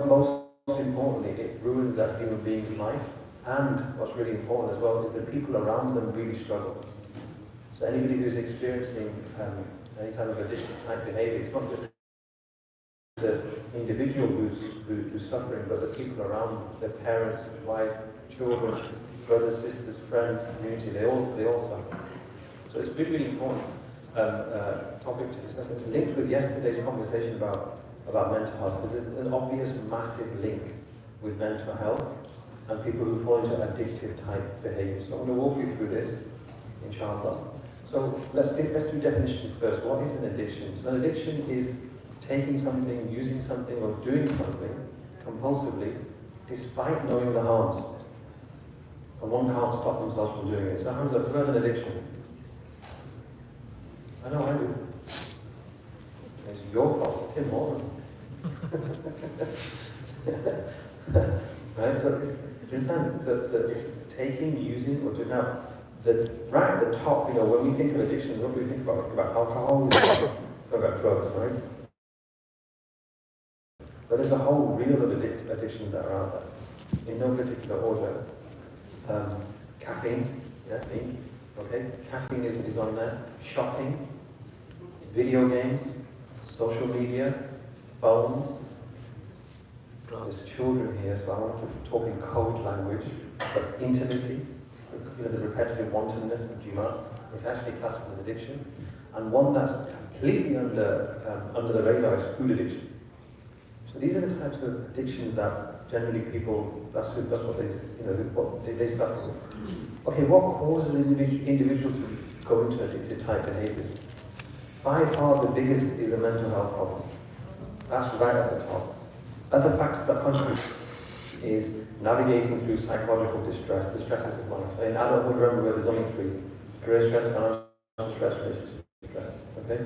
most importantly, it ruins that human being's life. And what's really important as well is the people around them really struggle. So anybody who's experiencing any type of addictive type behavior, it's not just the individual who's suffering, but the people around them, their parents, wife, children, brothers, sisters, friends, community, they all suffer. So it's really important topic to discuss. It's linked with yesterday's conversation about mental health, because there's an obvious massive link with mental health and people who fall into addictive type behavior. So I'm going to walk you through this, inshallah. So let's do definitions first. What is an addiction? So an addiction is taking something, using something, or doing something compulsively despite knowing the harms. And one can't stop themselves from doing it. So hands up, who has an addiction? I know I do. It's your fault, it's Tim Hortons. Right? But it's, do you understand? So it's taking, using, or doing. Now, right at the top, when we think of addictions, what do we think about? We think about alcohol, we think about drugs, right? But there's a whole reel of addictions that are out there, in no particular order. Caffeine, yeah, me, okay? Caffeine is on there. Shopping, video games, social media, phones. There's children here, so I want to talk in code language, but intimacy, the repetitive wantonness of Jima, it's actually classed as an addiction. And one that's completely under the radar is food addiction. So these are the types of addictions that generally people, that's what they suffer with. Okay, what causes an individual to go into addictive type behaviors? By far the biggest is a mental health problem. That's right at the top. Other factors that contribute is navigating through psychological distress, the stresses of life. In adulthood, remember, there's only three: career stress, financial stress, relationship stress. Okay?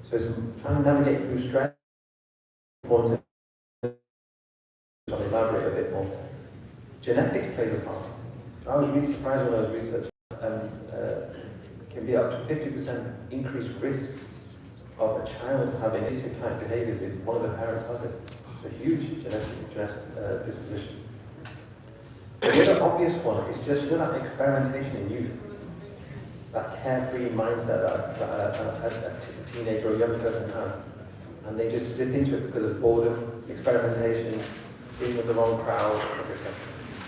So it's trying to navigate through stress. I'll elaborate a bit more. Genetics plays a part. I was really surprised when I was researching. It can be up to 50% increased risk of a child having addictive type behaviors if one of the parents has it. It's a huge genetic disposition. The other obvious one is just that experimentation in youth, that carefree mindset that a teenager or a young person has, and they just slip into it because of boredom, experimentation, being with the wrong crowd, etc.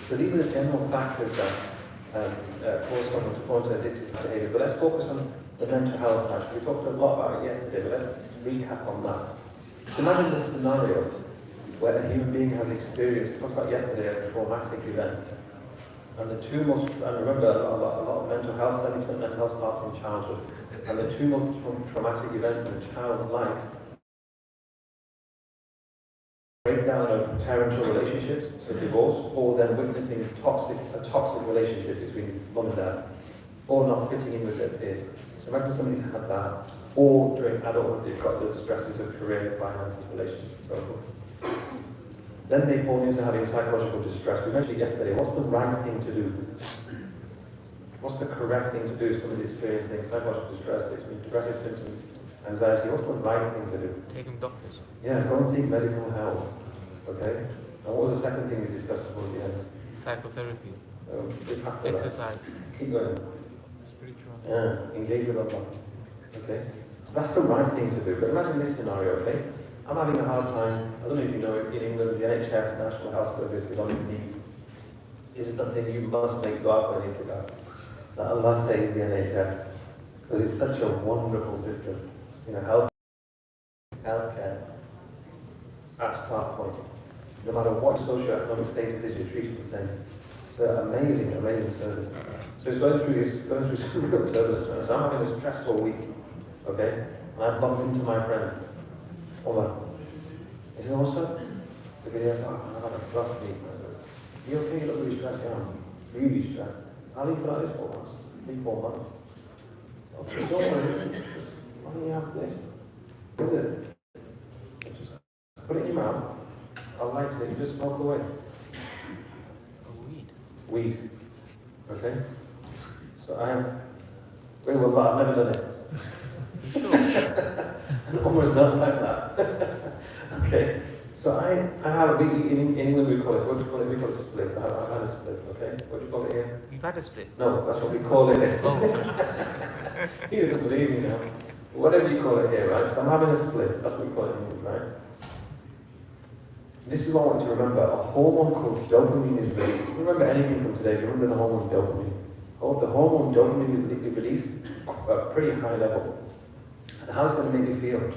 So these are the general factors that cause someone to fall into addictive behavior. But let's focus on the mental health actually. We talked a lot about it yesterday, but let's recap on that. Imagine this scenario where a human being has experienced, we talked about yesterday, a traumatic event. And the two most, and remember, a lot of mental health, 70% mental health starts in childhood. And the two most traumatic events in a child's life: breakdown of parental relationships, so divorce, or then witnessing a toxic relationship between mum and dad, or not fitting in with their peers. So imagine somebody's had that, or during adulthood they've got the stresses of career, finances, relationships, and so forth. Then they fall into having psychological distress. We mentioned yesterday, what's the right thing to do? What's the correct thing to do? Somebody experiencing psychological distress, depressive symptoms, anxiety, what's the right thing to do? Taking doctors. Yeah, go and seek medical help. Okay? And what was the second thing we discussed towards the end? Psychotherapy. Exercise. Keep going. Spiritual. Yeah, engage with Allah. Okay? So that's the right thing to do. But imagine this scenario, okay? I'm having a hard time. I don't know if you know, in England, the NHS, National Health Service, is on its knees. This is something you must make dua for and think that Allah saves the NHS. Because it's such a wonderful system. Healthcare, at start point. No matter what socioeconomic status is, you're treated the same. It's an amazing service. So it's going through some real turbulence. Right? So I'm having a stressful week, okay? And I bump into my friend, Omar. He said, "What's up?" So he goes, "I had a rough week." "You okay? You look really stressed out." Really stressed. "How long you feel like this for?" "Once, 3-4 months." "Okay, don't worry. Just, why don't you have this?" "Is it?" "Just put it in your mouth. I'll light it. You just smoke away." Weed. Okay? So I have... Wait, well, I've never done it. Almost not like that. Okay? So So I have, in England we call it, what do you call it? We call it split. I've had a split, okay? What do you call it here? You've had a split? No, that's what we call it. Oh, sorry. He doesn't believe me now. Whatever you call it here, right? So I'm having a split, that's what we call it in English, right? This is what I want you to remember. A hormone called dopamine is released. Do you remember anything from today? Do you remember the hormone dopamine? Oh, the hormone dopamine is released at a pretty high level. And how's it going to make you feel?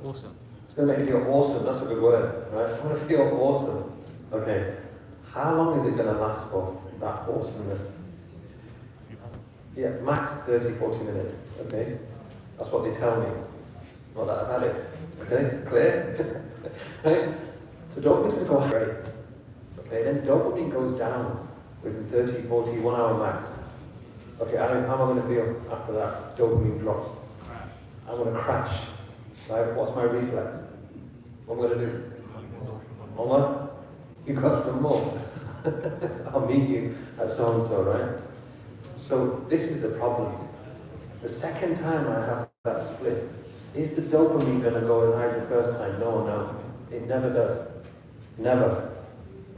Awesome. It's going to make you feel awesome. That's a good word, right? I want to feel awesome. Okay. How long is it going to last for, that awesomeness? Yeah, max 30, 40 minutes. Okay? That's what they tell me. Not that I've had it. Okay? Clear? Right? So dopamine's going to go great. Okay? Then dopamine goes down within 30, 40, 1 hour max. Okay, how am I going to feel after that dopamine drops? I'm going to crash. Right? What's my reflex? What am I going to do? One more? You got some more. I'll meet you at so-and-so, right? So this is the problem. The second time I have that split, is the dopamine going to go as high as the first time? No. It never does. Never.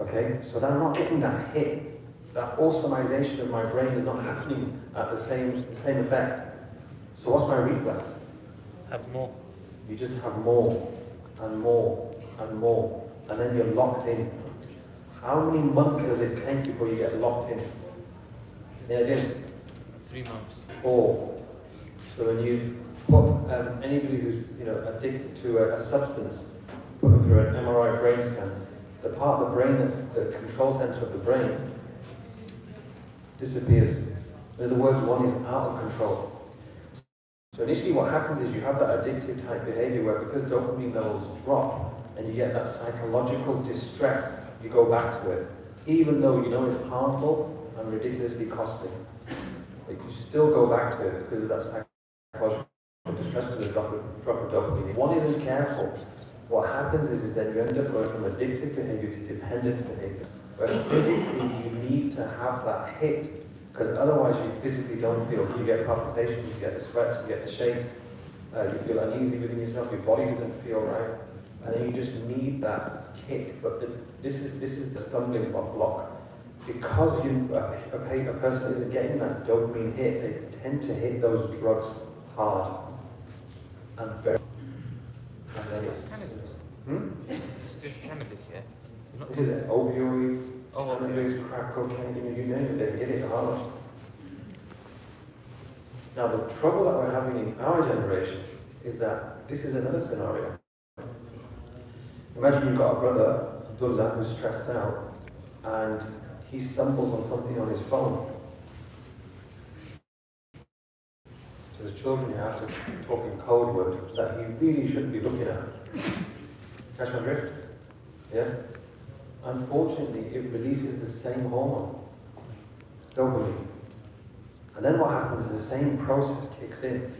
Okay? So that I'm not getting that hit. That awesomization of my brain is not happening at the same effect. So what's my reflex? Have more. You just have more and more and more, and then you're locked in. How many months does it take before you get locked in? Yeah, it is. 3 months. 4. So when you put anybody who's addicted to a substance, put them through an MRI brain scan, the part of the brain, the control center of the brain, disappears. In other words, one is out of control. So initially what happens is you have that addictive type behavior where because dopamine levels drop and you get that psychological distress, you go back to it. Even though you know it's harmful and ridiculously costly. But you still go back to it because of that psychological distress to the drop of dopamine. If one isn't careful, what happens is then you end up going from addictive behavior to dependent behavior. Where physically you need to have that hit, because otherwise you physically don't feel. You get palpitations, you get the sweats, you get the shakes, you feel uneasy within yourself, your body doesn't feel right, and then you just need that kick. But this is the stumbling block. Because a person isn't getting that dopamine hit, they tend to hit those drugs hard and very. And then it's Cannabis. It's cannabis, yeah? This is it, opioids, Oh, cannabis, crack cocaine, you name it, they hit it hard. Now the trouble that we're having in our generation is that this is another scenario. Imagine you've got a brother, Abdullah, who's stressed out, and he stumbles on something on his phone. So as children you have to talk in code word that he really shouldn't be looking at. Catch my drift? Yeah? Unfortunately, it releases the same hormone, dopamine. And then what happens is the same process kicks in,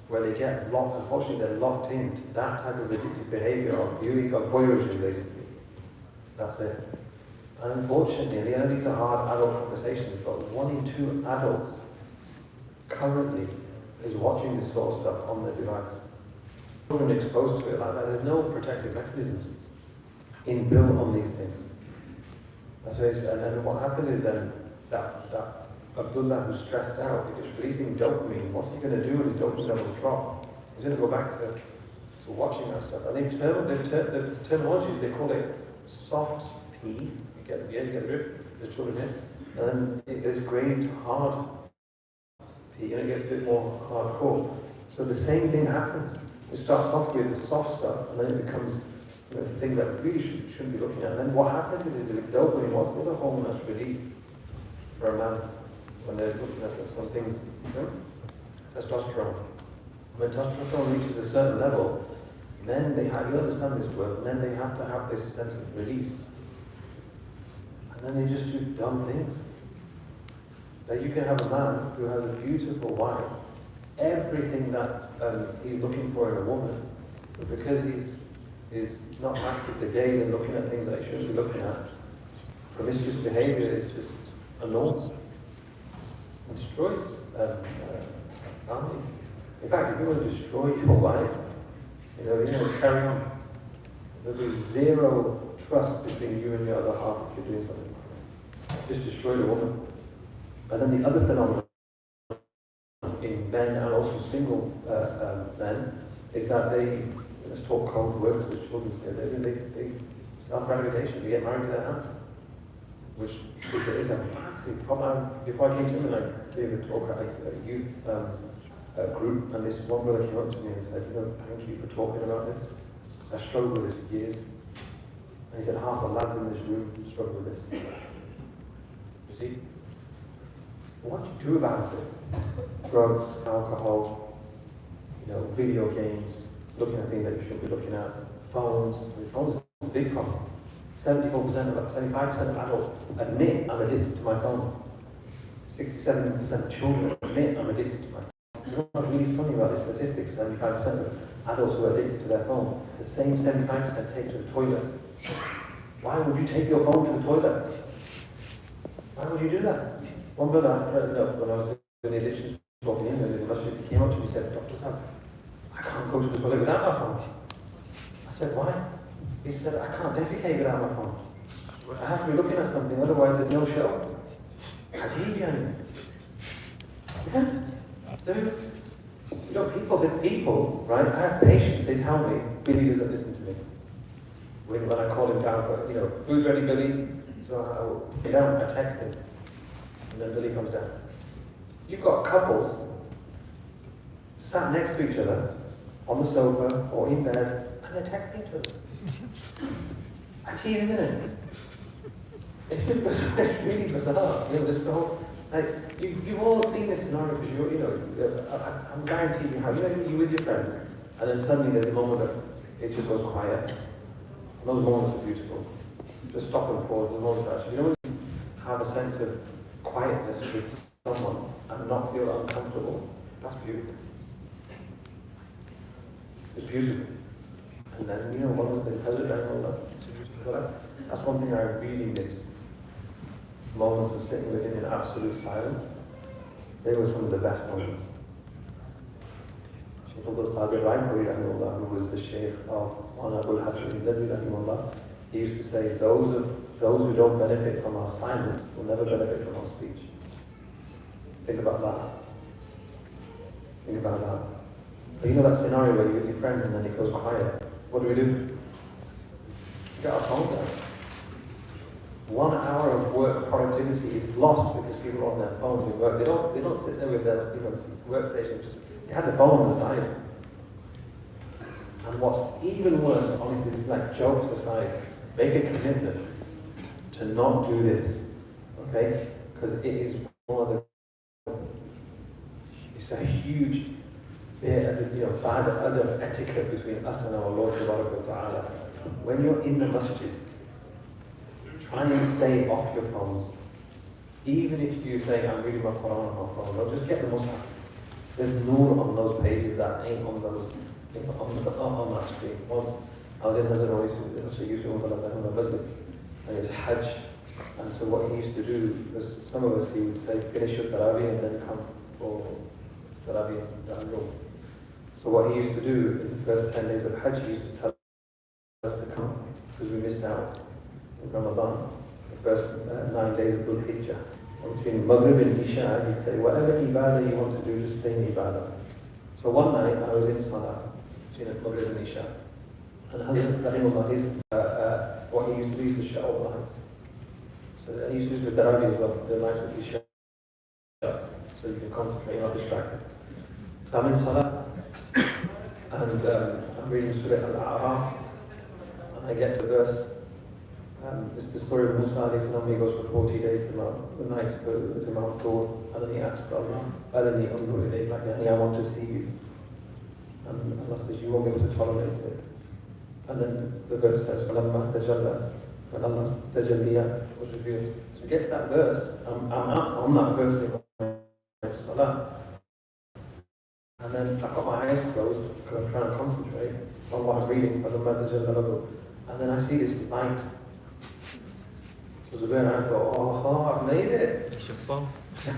where they get locked, unfortunately they're locked into that type of addictive behavior of viewing, of voyeurism basically. That's it. And unfortunately, and I know these are hard adult conversations, but 1 in 2 adults currently is watching this sort of stuff on their device. Children exposed to it like that, there's no protective mechanisms inbuilt on these things. And then what happens is then that Abdullah who's stressed out, because releasing dopamine, what's he going to do when his dopamine levels drop? He's going to go back to watching that stuff. And the terminology, they call it soft P. You get the children here. And then there's grade to hard P, and it gets a bit more hardcore. So the same thing happens. It starts off with the soft stuff, and then it becomes things that we really shouldn't be looking at. And then what happens is with dopamine, what's the other hormone that's released for a man when they're looking at some things? Testosterone. When testosterone reaches a certain level, then you understand this word, and then they have to have this sense of release. And then they just do dumb things. That you can have a man who has a beautiful wife, everything that he's looking for in a woman, but because he's not active the gaze and looking at things that he shouldn't be looking at, promiscuous behavior is just a norm. It destroys families. In fact, if you want to destroy your life, carry on. There'll be zero trust between you and your other half if you're doing something. Just destroy the woman. And then the other phenomenon in men and also single men is that they, let's talk cold words as children, they self-gratification, they get married to their hand, which is a massive problem. Before I came to England, I gave a talk at a youth group, and this one brother came up to me and said, thank you for talking about this. I struggled with this for years. And he said, half the lads in this room struggle with this. You see? What do you do about it? Drugs, alcohol, video games, looking at things that you shouldn't be looking at, phones. Phones is a big problem. 75% of adults admit I'm addicted to my phone. 67% of children admit I'm addicted to my phone. You know what's really funny about this statistics? 75% of adults who are addicted to their phone, the same 75% take to the toilet. Why would you take your phone to the toilet? Why would you do that? One brother, when I was doing the addictions talk in England, he came up to me and said, Dr. Sam, I can't go to the toilet without my phone. I said, why? He said, I can't defecate without my phone. I have to be looking at something, otherwise there's no show. Addictive. Yeah. There's people, right? I have patients, they tell me, Billy doesn't listen to me. When I call him down for, food ready, Billy? So I'll get down, I text him. And then Billy comes down. You've got couples sat next to each other on the sofa or in bed, and they're texting each other. Actually, isn't it? It's really bizarre. This whole, you've all seen this scenario because I'm guaranteed you have. You're with your friends, and then suddenly there's a moment that it just goes quiet. And those moments are beautiful. Just stop and pause. The moments are actually, when you have a sense of quietness with someone and not feel uncomfortable, that's beautiful. It's beautiful. And then, one of the that's one thing I really miss. Moments of sitting with him in absolute silence. They were some of the best moments. Shaykh Abdul Qadir Rahimahullah, who was the Shaykh of Abu Hassan Rahimahullah, he used to say, those who don't benefit from our silence will never benefit from our speech. Think about that. Think about that. But that scenario where you're with your friends and then it goes quiet. What do? Get our phones out. 1 hour of work productivity is lost because people are on their phones at work. They don't sit there with their workstation. They have the phone on the side. And what's even worse, honestly, this is like jokes aside. Make a commitment to not do this, okay? Because it is it's a huge bad other etiquette between us and our Lord Ta'ala. When you're in the masjid, try and stay off your phones. Even if you say, I'm reading my Quran on my phone, or just get the Mus'haf. There's nur on those pages that ain't on those, on that screen. Once I was in Hazrat and it was Hajj. And so what he used to do was, some of us, he would say, finish your Tarawih and then come for Tarawih and room. So what he used to do in the first 10 days of Hajj, he used to tell us to come, because we missed out in Ramadan, the first 9 days of Dhul Hijjah. And between Maghrib and Isha, he'd say, whatever ibadah you want to do, just stay in ibadah. So one night, I was in Salah, between Maghrib and Isha, and Hazrat Rahimullah, what he used to do is to shut all the lights. So he used to use the Tarawih as well, the lights would be shut, so you can concentrate, you're not distracted. So I'm in Salah, and I'm reading Surah Al-A'raf, and I get to verse, it's the story of Musa alayhi salam. He goes for 40 days to the nights to Mount Tur, and then he asks Allah, I want to see you. And Allah says, you won't be able to tolerate it. And then the verse says, فَلَمَّا تَجَلَّى, when Allah's tajalliyat was revealed. So we get to that verse, I'm on that verse in my Salah. And then I've got my eyes closed because I'm trying to concentrate on what I'm reading. And then I see this light. So Zubair and I thought, oh, I've made it. It's your phone.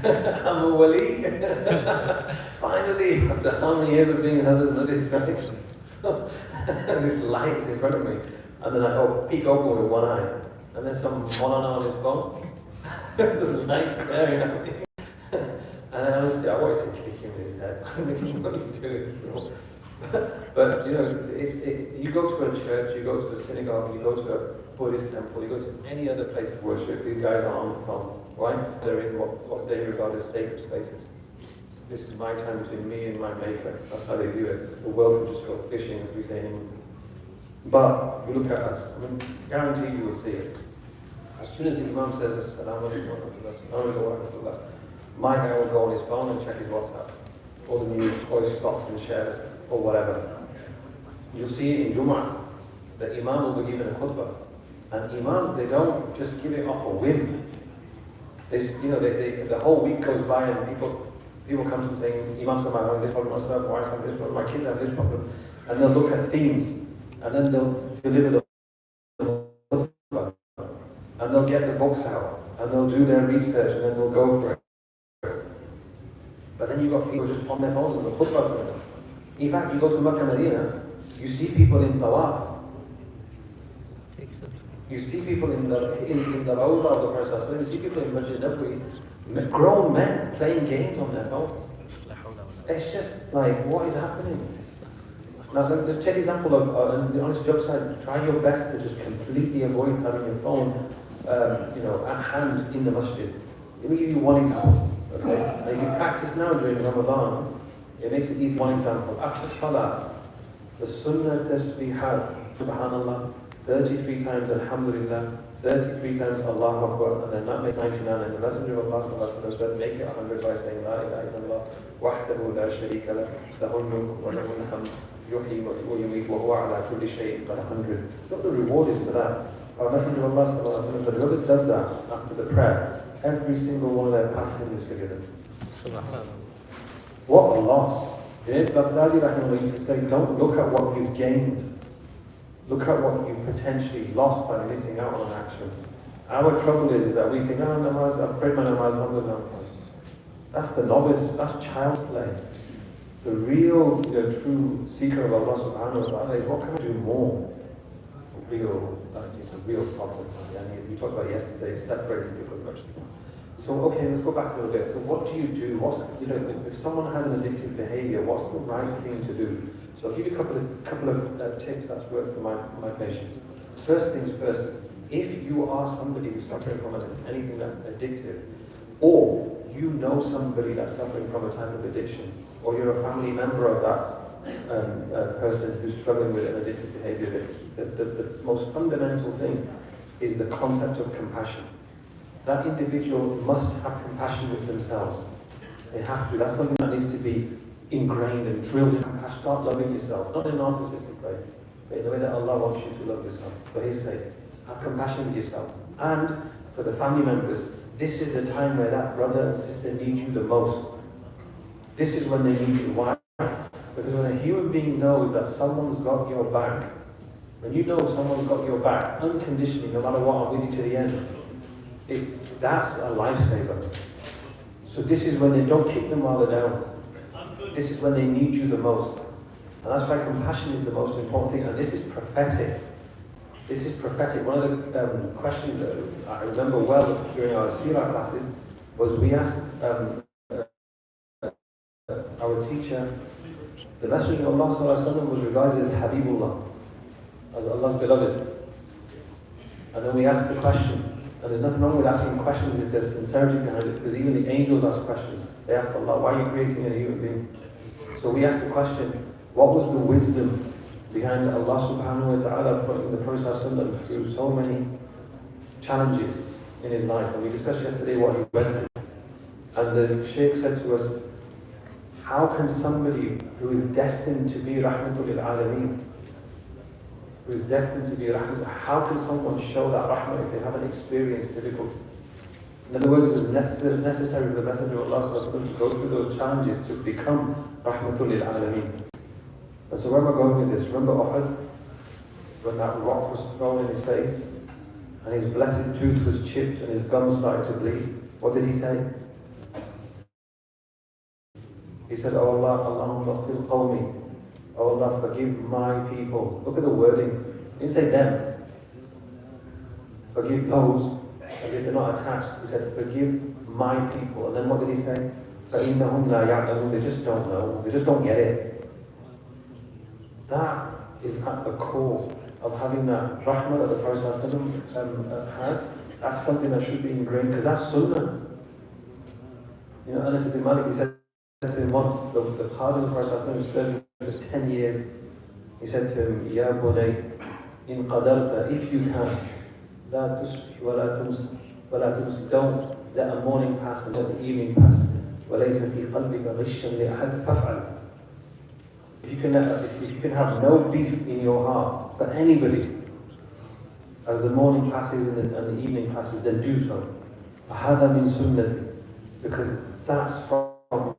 I'm a wali. Finally, after how many years of being in Hazrat Nadir's right? So this light's in front of me. and then I peek open with one eye, and then some Molana on his phone. There's a light there, you know. And honestly, I wanted to kick him in his head. I mean, what are you doing? But you know, you go to a church, you go to a synagogue, you go to a Buddhist temple, you go to any other place of worship, these guys are on the phone. Why? They're in what they regard as sacred spaces. This is my time between me and my maker. That's how they view it. The world can just go fishing, as we say in England. But you look at us, I mean, guaranteed you will see it. As soon as the Imam says, Assalamu alaikum wa rahmatullah, my guy will go on his phone and check his WhatsApp, or the news, or his stocks and shares, or whatever. You'll see it in Jum'ah. The Imam will be given a khutbah. And Imams, they don't just give it off a whim. The whole week goes by and people come to saying, Imam said, I'm having this problem, my wife having this problem, my kids have this problem. And they'll look at themes, and then they'll deliver the khutbah. And they'll get the books out, and they'll do their research, and then they'll go for it. But then you've got people just on their phones and the khutbah's going on. In fact, you go to Makkah Medina, you see people in tawaf. You see people in the Rawdah of the Prophet, you see people in Masjid Nabawi, grown men playing games on their phones. It's just like, what is happening? Now, just take the example of, on the honest joke side, try your best to just completely avoid having your phone at hand in the masjid. Let me give you one example. Okay? And if you practice now during Ramadan, it makes it easy. One example. After Salah, the Sunnah Tasbihat, Subhanallah, 33 times Alhamdulillah, 33 times Allahu Akbar, and then that makes 99. And the Messenger of Allah Sallallahu Alaihi Wasallam said, make it 100 by saying, La ilaha illallah, wahdahu la sharika lah, lahul mulk wa lahul hamd, yuhyi wa yumeet wa huwa ala kulli shay'in, plus 100. Look, the reward is for that. Our Messenger of Allah Sallallahu Alaihi Wasallam said, whoever does that after the prayer, every single one of their past sins is forgiven. What a loss. Baghdadi Rahimahullah used to say, don't look at what you've gained. Look at what you've potentially lost by missing out on an action. Our trouble is that we think, namaz, I've prayed my namaz, alhamdulillah. That's the novice, that's child's play. The real, true seeker of Allah subhanahu wa ta'ala is, what can I do more? It's a real problem. And we talked about yesterday, separating people as much as possible. So, okay, let's go back a little bit. So what do you do? If someone has an addictive behavior, what's the right thing to do? So I'll give you a couple of tips that's worked for my patients. First things first, if you are somebody who's suffering from anything that's addictive, or you know somebody that's suffering from a type of addiction, or you're a family member of that person who's struggling with an addictive behavior, the most fundamental thing is the concept of compassion. That individual must have compassion with themselves. They have to. That's something that needs to be ingrained and drilled in compassion. Start loving yourself, not in a narcissistic way, but in the way that Allah wants you to love yourself, for His sake. Have compassion with yourself. And for the family members, this is the time where that brother and sister need you the most. This is when they need you. Why? Because when a human being knows that someone's got your back, when you know someone's got your back, unconditionally, no matter what, I'm with you to the end, that's a lifesaver. So this is when they don't kick them while they're down. This is when they need you the most. And that's why compassion is the most important thing. And this is prophetic. This is prophetic. One of the questions that I remember well during our Sirah classes was we asked our teacher, the Messenger of Allah Sallallahu Alaihi Wasallam was regarded as Habibullah, as Allah's beloved. And then we asked the question, and there's nothing wrong with asking questions if there's sincerity behind it, because even the angels ask questions. They asked Allah, why are you creating a human being? So we asked the question, what was the wisdom behind Allah subhanahu wa ta'ala putting the Prophet ﷺ through so many challenges in his life? And we discussed yesterday what he went through. And the Shaykh said to us, how can somebody who is destined to be Rahmatul lil Alameen, who is destined to be Rahmatul, how can someone show that Rahmah if they haven't experienced difficulty? In other words, it was necessary for the Messenger of Allah to go through those challenges to become Rahmatul lil Alameen. And so where am I going with this? Remember Uhud? When that rock was thrown in his face, and his blessed tooth was chipped and his gums started to bleed. What did he say? He said, Oh Allah, Allahumma fil qawmi. Oh Allah, forgive my people. Look at the wording. He didn't say them. Forgive those as if they're not attached. He said, forgive my people. And then what did he say? فَإِنَّهُمْ لَا يَعْلَمُونَ. They just don't know. They just don't get it. That is at the core of having that rahmah that the Prophet had. That's something that should be ingrained, because that's sunnah. You know, Anas ibn Malik, he said to him once, the Qadi of the Prophet served for 10 years, he said to him, Ya bunay, in qadarta, if you can, la tusbih wa la tumsi, don't let a morning pass and let the evening pass. وَلَيْسَ فِي قَلْبِكَ غِشًّا لِأَحَدٍ فَافْعَلْ. If you can have no beef in your heart for anybody, as the morning passes and the evening passes, then do so. فَهَذَا مِن سُنَّتِي. Because that's from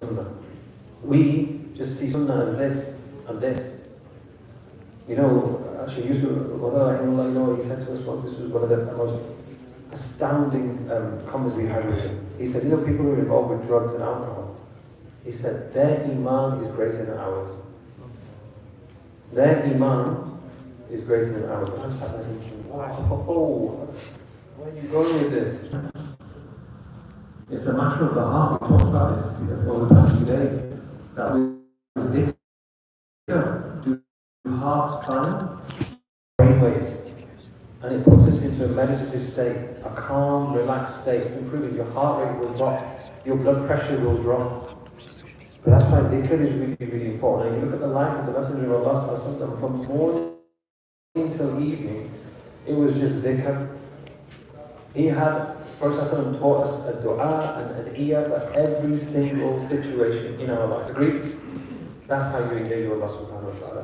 sunnah. We just see sunnah as this and this. You know, actually, Yusuf, you know, he said to us once, this was one of the most astounding conversations we had with him. He said, you know, people who are involved with drugs and alcohol, he said, their iman is greater than ours. Their iman is greater than ours. And I'm sat there thinking, wow, where are you going with this? It's a matter of the heart. We talked about this over the past few days. That with dhikr, do hearts climb brainwaves. And it puts us into a meditative state, a calm, relaxed state. It's improving. Your heart rate will drop, your blood pressure will drop. But that's why dhikr is really, really important. And if you look at the life of the Messenger of Allah, from morning till evening, it was just dhikr. He had, Prophet taught us a dua and an iyah for every single situation in our life. Agreed? That's how you engage with Allah subhanahu wa ta'ala.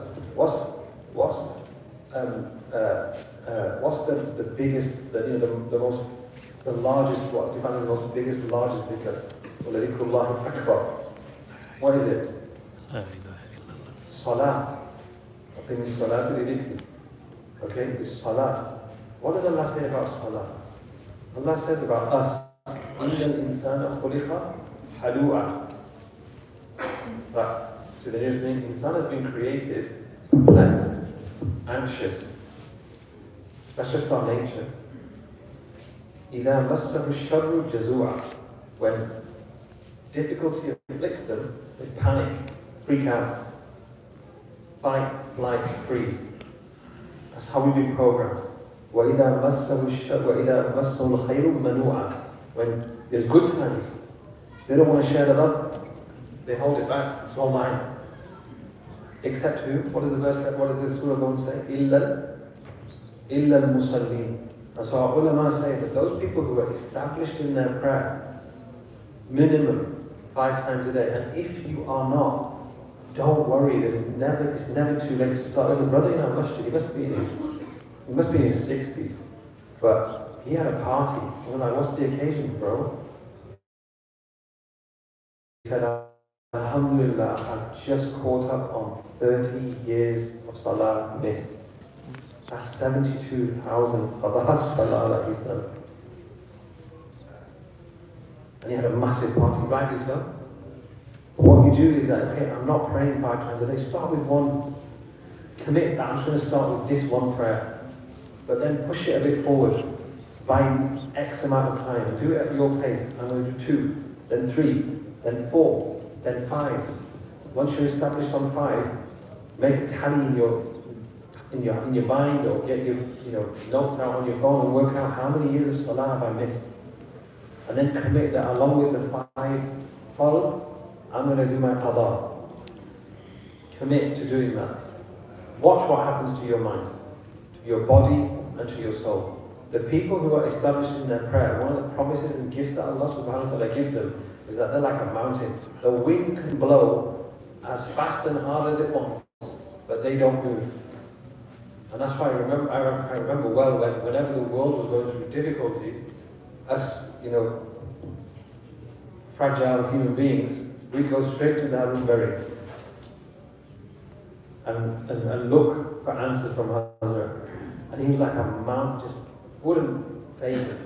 What's the biggest, the largest, what's defined as the most biggest, largest dhikr? وَلَذِكْرُ akbar. What is it? Salah. أقم الصلاة لذكري. Okay, it's salah. What does Allah say about salah? Allah says about us, إِنَّ الْإِنسَانَ خُلِقَ حَلُوعًا. Right. So the nearest meaning, insan has been created perplexed, anxious. That's just our nature. إِذَا مَسَّهُ الشَّرُّ جَزُوعًا. When difficulty afflicts them, they panic, freak out, fight, flight, freeze. That's how we've been programmed. وَإِذَا مَسَّهُ الْخَيْرُ مَنُوعًا. When there's good times, they don't want to share the love. They hold it back. It's all mine. Except who? What does the verse? What does the surah going to say? إِلَّا الْمُصَلِّينَ. And so our ulama say that those people who are established in their prayer, minimum 5 times a day, and if you are not, don't worry. It's never too late to start. There's a brother in our masjid. He must be in his 60s, but he had a party. We're like, what's the occasion, bro? He said, Alhamdulillah, I've just caught up on 30 years of salah missed. That's 72,000 qada salah that he's done. And he had a massive party, rightly so. But what you do is that, okay, I'm not praying 5 times a day. Start with one. Commit that I'm just going to start with this one prayer. But then push it a bit forward by X amount of time. Do it at your pace. I'm going to do 2, then 3, then 4, then 5. Once you're established on 5, make a tally in your mind, or get your notes out on your phone and work out how many years of salah have I missed. And then commit that along with the 5 follow, I'm going to do my qada. Commit to doing that. Watch what happens to your mind, to your body, and to your soul. The people who are established in their prayer, one of the promises and gifts that Allah subhanahu wa ta'ala gives them is that they're like a mountain. The wind can blow as fast and hard as it wants, but they don't move. And that's why I remember well whenever the world was going through difficulties, us, fragile human beings, we go straight to the Harun Berry and look for answers from Hazrat. And he was like a mountain, just wouldn't faze him.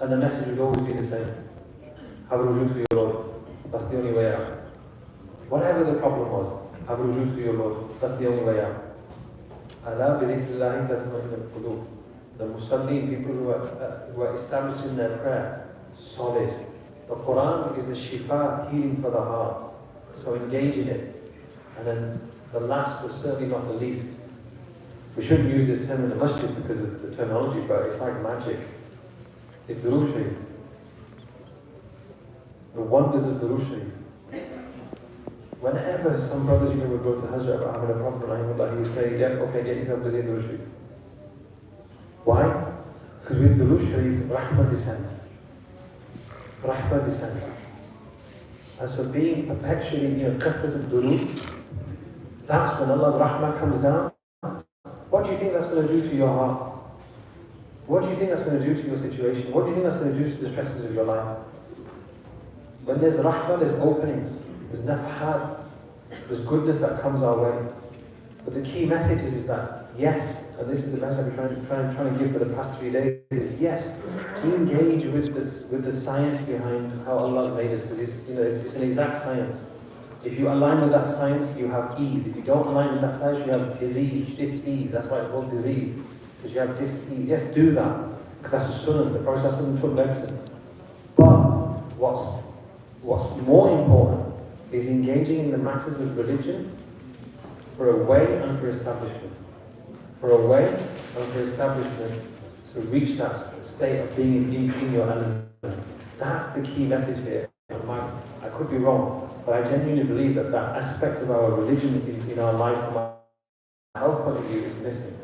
And the message would always be the same. Have a rujuk to your Lord. That's the only way out. Whatever the problem was, have a rujuk to your Lord. That's the only way out. أَلَا بِذِكْرِ اللَّهِ تَطْمَئِنُّ الْقُلُوبُ. The Muslimin, people who are established in their prayer, solid. The Quran is a shifa, healing for the heart. So engage in it. And then the last, but certainly not the least, we shouldn't use this term in the masjid because of the terminology, but it's like magic. It's Durood Sharif. The wonders of Durood Sharif. Whenever some brothers would go to Hazrat about having a problem, he would say, yeah, okay, get yourself busy in Durood Sharif. Why? Because with Durood Sharif, Rahmah descends. Rahmah descends. And so being perpetually in a kathrat of Durood, that's when Allah's Rahmah comes down. What do you think that's going to do to your heart? What do you think that's going to do to your situation? What do you think that's going to do to the stresses of your life? When there's rahmah, there's openings, there's nafhat, there's goodness that comes our way. But the key message is that, yes, and this is the message I've been trying to give for the past 3 days, is yes, engage with the science behind how Allah's made us, because it's an exact science. If you align with that science, you have ease. If you don't align with that science, you have disease, dis-ease. That's why it's called disease, because you have dis-ease. Yes, do that, because that's a sunnah. The Prophet took medicine. But what's more important is engaging in the matters of religion for a way and for establishment. For a way and for establishment to reach that state of being in your element. That's the key message here. I could be wrong, but I genuinely believe that aspect of our religion in our life from a health point of view is missing.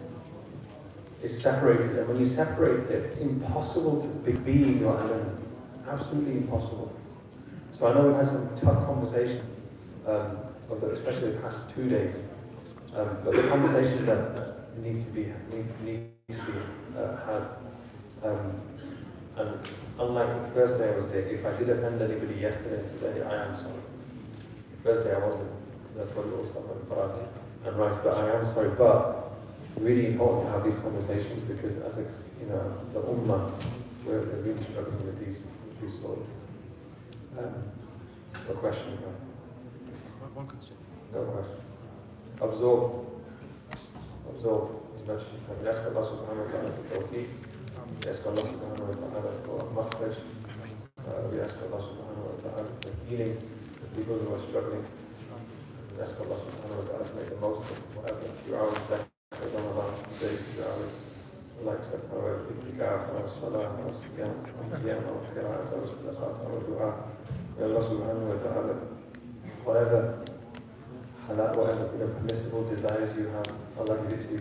It's separated, and when you separate it, it's impossible to be in your element. Absolutely impossible. So I know we've had some tough conversations, especially the past 2 days. But the conversations that need to be had. And unlike the first day I was here, if I did offend anybody yesterday and today, I am sorry. The first day I wasn't. That's what it was talking and right, but I am sorry. But it's really important to have these conversations because as the ummah, we're really struggling with these sort of things. No question. One question. No question. Absorb as much as you can. We ask Allah subhanahu wa ta'ala for tawfiq. We ask Allah subhanahu wa ta'ala for makhraj. We ask Allah subhanahu wa ta'ala for healing the people who are struggling. We ask Allah subhanahu wa ta'ala to make the most of whatever few hours left of Ramadan, days, few hours. Allah accept our itikaf, our salah, our siyam, our qiyam, our qira'at, our sadaqat, our dua. May Allah subhanahu wa ta'ala, whatever permissible desires you have, Allah give it to you.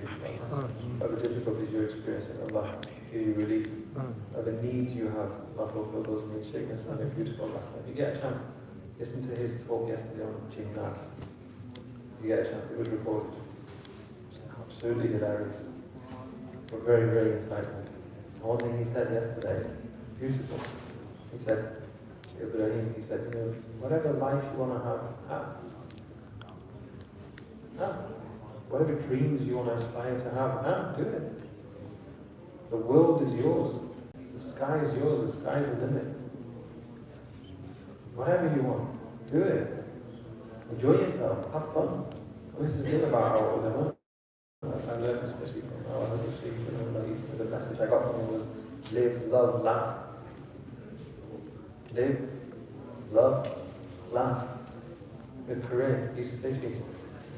Whatever difficulties you're experiencing, Allah give you relief. Whatever needs you have, Allah fulfill those needs. Sheikh has done a beautiful last night. You get a chance, listen to his talk yesterday on Jinnah. You get a chance, it was recorded. It was absolutely hilarious. But very, very insightful. And one thing he said yesterday, beautiful. He said, Ibrahim, he said, whatever life you want to have. Whatever dreams you want to aspire to have, do it. The world is yours. The sky is yours. The sky is the limit. Whatever you want, do it. Enjoy yourself. Have fun. And this is it about our ulama. I learned especially from our Sheikh, the message I got from him was live, love, laugh. Live, love, laugh. With career, he used to say to me,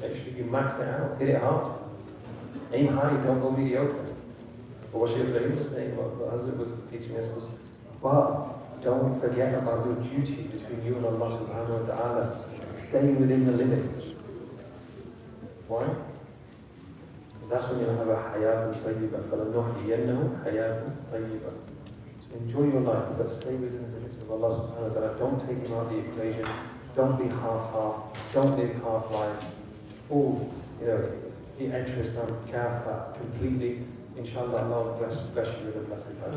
make sure you max it out, hit it hard. Aim high, don't go mediocre. But what Shaykh Raheem was saying, what Hazrat was teaching us was, but don't forget about your duty between you and Allah subhanahu wa ta'ala. Stay within the limits. Why? Because that's when you'll have a hayat al-tayyibah. فَلَنُحْيِيَنَّهُ حَيَاتٌ طَيِّبَةٌ. So enjoy your life, but stay within the limits of Allah subhanahu wa ta'ala. Don't take him out of the equation. Don't be half-half. Don't live half-lives. Full, the interest on kafa completely. Inshallah, Allah will bless you with a blessed life.